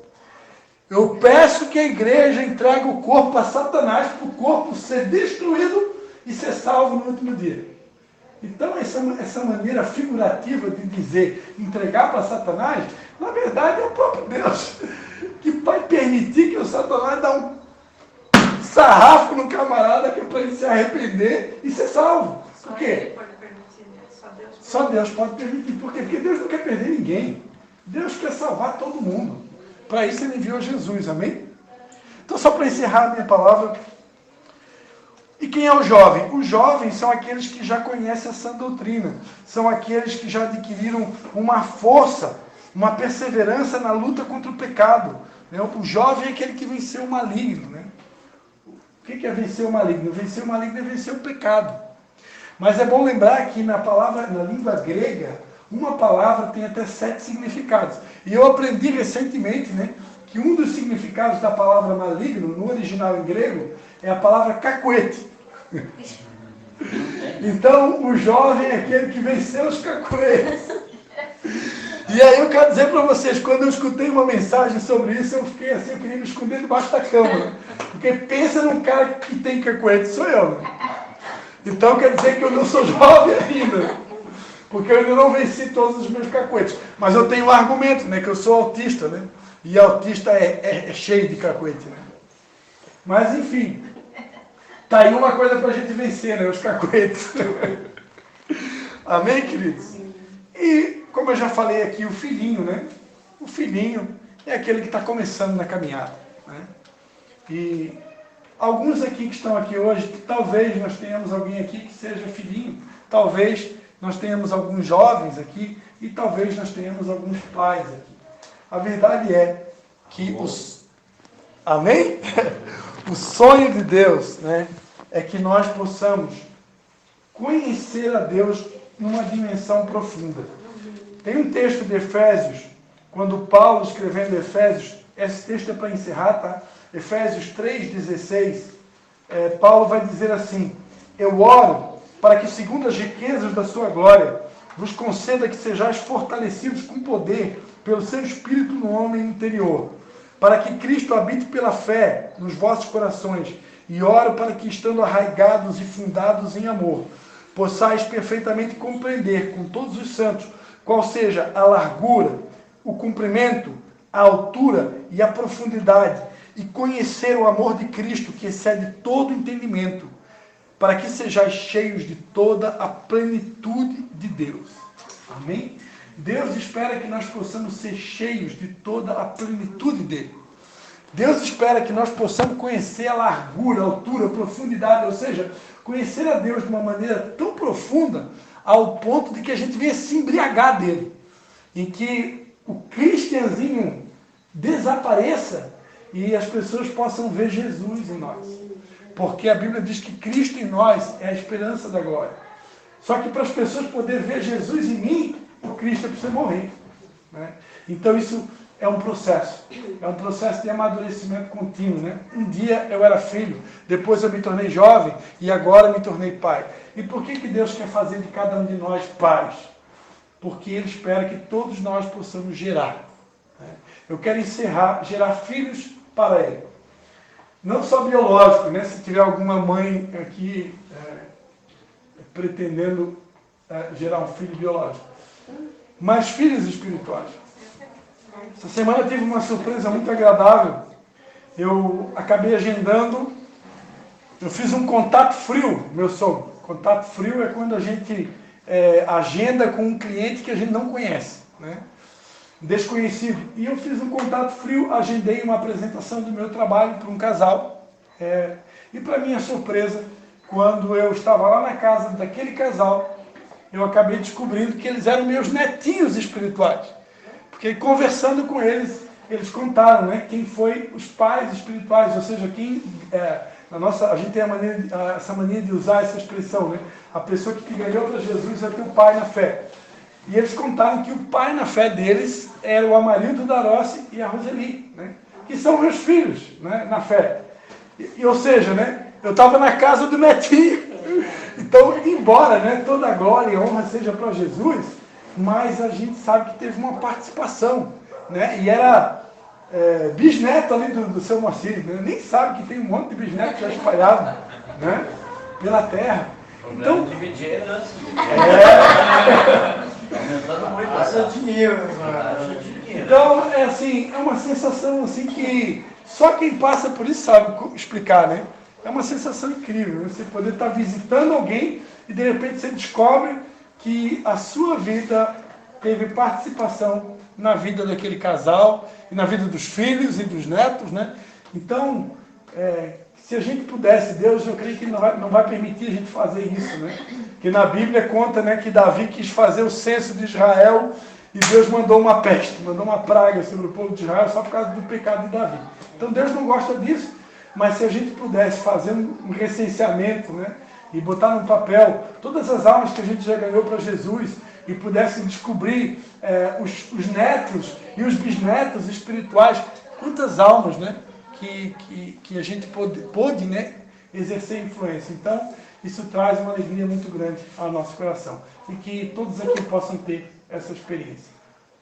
Eu peço que a igreja entregue o corpo para Satanás, para o corpo ser destruído e ser salvo no último dia. Então, essa maneira figurativa de dizer entregar para Satanás, na verdade é o próprio Deus que vai permitir que o Satanás dê um sarrafo no camarada que é para ele se arrepender e ser salvo. Por quê? Pode permitir, né? Só Deus pode permitir. Por quê? Porque Deus não quer perder ninguém. Deus quer salvar todo mundo. Para isso ele enviou Jesus, amém? Então, só para encerrar a minha palavra, E quem é o jovem? Os jovens são aqueles que já conhecem a sã doutrina, são aqueles que já adquiriram uma força, uma perseverança na luta contra o pecado. Né? O jovem é aquele que venceu o maligno. Né? O que é vencer o maligno? Vencer o maligno é vencer o pecado. Mas é bom lembrar que na língua grega, uma palavra tem até 7 significados. E eu aprendi recentemente, né, que um dos significados da palavra maligno, no original em grego, é a palavra cacuete. Então, o jovem é aquele que venceu os cacuetes. E aí eu quero dizer para vocês, quando eu escutei uma mensagem sobre isso, eu fiquei assim, eu queria me esconder debaixo da cama. Né? Porque pensa num cara que tem cacuete, sou eu. Né? Então quer dizer que eu não sou jovem ainda. Porque eu ainda não venci todos os meus cacuetes. Mas eu tenho um argumento, né? Que eu sou autista, né? E autista é cheio de cacuete, né? Mas enfim. Tá aí uma coisa pra gente vencer, né? Os cacuetes. Amém, queridos? E, como eu já falei aqui, o filhinho, né? O filhinho é aquele que está começando na caminhada, né? E alguns aqui que estão aqui hoje, talvez nós tenhamos alguém aqui que seja filhinho, talvez nós tenhamos alguns jovens aqui e talvez nós tenhamos alguns pais aqui. A verdade é que Amém? O sonho de Deus, né, é que nós possamos conhecer a Deus numa dimensão profunda. Tem um texto de Efésios, quando Paulo escrevendo Efésios, esse texto é para encerrar, tá? Efésios 3,16, Paulo vai dizer assim: eu oro para que, segundo as riquezas da sua glória, vos conceda que sejais fortalecidos com poder pelo seu Espírito no homem interior, para que Cristo habite pela fé nos vossos corações, e oro para que, estando arraigados e fundados em amor, possais perfeitamente compreender com todos os santos qual seja a largura, o comprimento, a altura e a profundidade, e conhecer o amor de Cristo que excede todo entendimento, para que sejais cheios de toda a plenitude de Deus. Amém? Deus espera que nós possamos ser cheios de toda a plenitude dele. Deus espera que nós possamos conhecer a largura, a altura, a profundidade, ou seja, conhecer a Deus de uma maneira tão profunda, ao ponto de que a gente venha se embriagar dele, em que o cristianzinho desapareça e as pessoas possam ver Jesus em nós. Porque a Bíblia diz que Cristo em nós é a esperança da glória. Só que para as pessoas poderem ver Jesus em mim, o Cristo precisa morrer. Né? Então isso é um processo de amadurecimento contínuo. Né? Um dia eu era filho, depois eu me tornei jovem e agora me tornei pai. E por que Deus quer fazer de cada um de nós pais? Porque Ele espera que todos nós possamos gerar. Né? Eu quero gerar filhos para Ele. Não só biológico, né? Se tiver alguma mãe aqui pretendendo gerar um filho biológico, mas filhos espirituais. Essa semana eu tive uma surpresa muito agradável. Eu acabei agendando, eu fiz um contato frio, meu sogro. Contato frio é quando a gente agenda com um cliente que a gente não conhece, né? Desconhecido. E eu fiz um contato frio, agendei uma apresentação do meu trabalho para um casal. E para minha surpresa, quando eu estava lá na casa daquele casal, eu acabei descobrindo que eles eram meus netinhos espirituais. Porque conversando com eles, eles contaram, né, quem foi os pais espirituais, ou seja, quem a gente tem essa mania de usar essa expressão, né? A pessoa que ganhou para Jesus é teu pai na fé. E eles contaram que o pai na fé deles era o Amarildo da Rossi e a Roseli, né? Que são meus filhos, né, na fé. Ou seja, né, eu estava na casa do netinho. Então, embora, né, toda a glória e honra seja para Jesus, mas a gente sabe que teve uma participação, né? E era bisneto ali do seu Moacir, né? Nem sabe que tem um monte de bisnetos já espalhados, né, pela terra. Então, dividir, né? Então, é uma sensação assim que só quem passa por isso sabe explicar, né? É uma sensação incrível, você poder estar visitando alguém e de repente você descobre que a sua vida teve participação na vida daquele casal, e na vida dos filhos e dos netos, né? Então, se a gente pudesse, Deus, eu creio que não vai permitir a gente fazer isso, né? Que na Bíblia conta, né, que Davi quis fazer o censo de Israel e Deus mandou uma peste, mandou uma praga sobre o povo de Israel só por causa do pecado de Davi. Então Deus não gosta disso, mas se a gente pudesse fazer um recenseamento, né, e botar no papel todas as almas que a gente já ganhou para Jesus e pudesse descobrir os netos e os bisnetos espirituais, quantas almas, né, que a gente pôde, né, exercer influência. Então, isso traz uma alegria muito grande ao nosso coração. E que todos aqui possam ter essa experiência.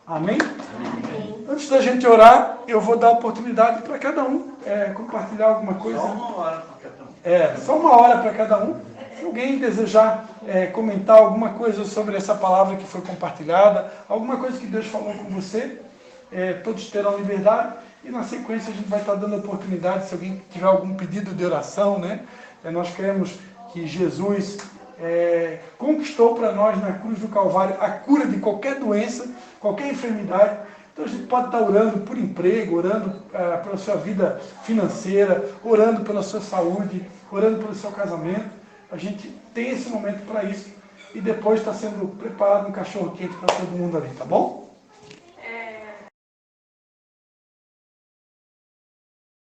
Amém? Amém. Antes da gente orar, eu vou dar oportunidade para cada um compartilhar alguma coisa. Só 1 hora para cada um. Só 1 hora para cada um. Se alguém desejar comentar alguma coisa sobre essa palavra que foi compartilhada, alguma coisa que Deus falou com você, todos terão liberdade. E na sequência a gente vai estar dando oportunidade, se alguém tiver algum pedido de oração, né? Nós queremos que Jesus conquistou para nós na cruz do Calvário a cura de qualquer doença, qualquer enfermidade. Então a gente pode estar orando por emprego, orando pela sua vida financeira, orando pela sua saúde, orando pelo seu casamento. A gente tem esse momento para isso. E depois está sendo preparado um cachorro quente para todo mundo ali, tá bom?